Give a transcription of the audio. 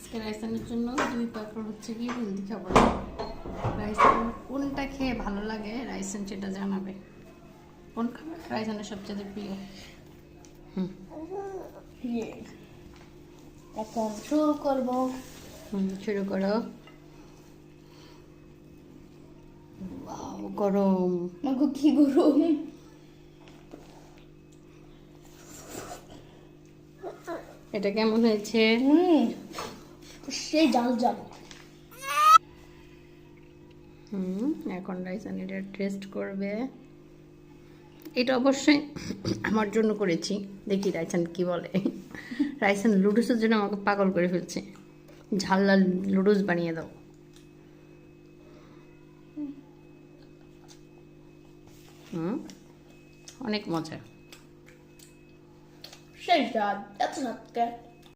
আজকে রাইসানের জন্য 2 প্যাকেট হচ্ছে কি হেলদি খাবার। রাইসান কোনটা খেয়ে ভালো লাগে রাইসান সেটা জানাবে। কোন খাবার রাইসানের সবচেয়ে প্রিয়? এখন শুরু করবো। শুরু করো। ওয়াও, গরম। আমাকে কি গরম। এটা কেমন হয়েছে? সেই জাল জাল। এখন রাইসান এটা টেস্ট করবে। এটা অবশ্যই আমার জন্য করেছি, দেখি রাইসান কি বলে। রাইসান লুডুসের জন্য আমাকে পাগল করে ফেলছে। ঝাল্লা লুডুস বানিয়ে দাও। অনেক মজা। সেই জাল এত সাথে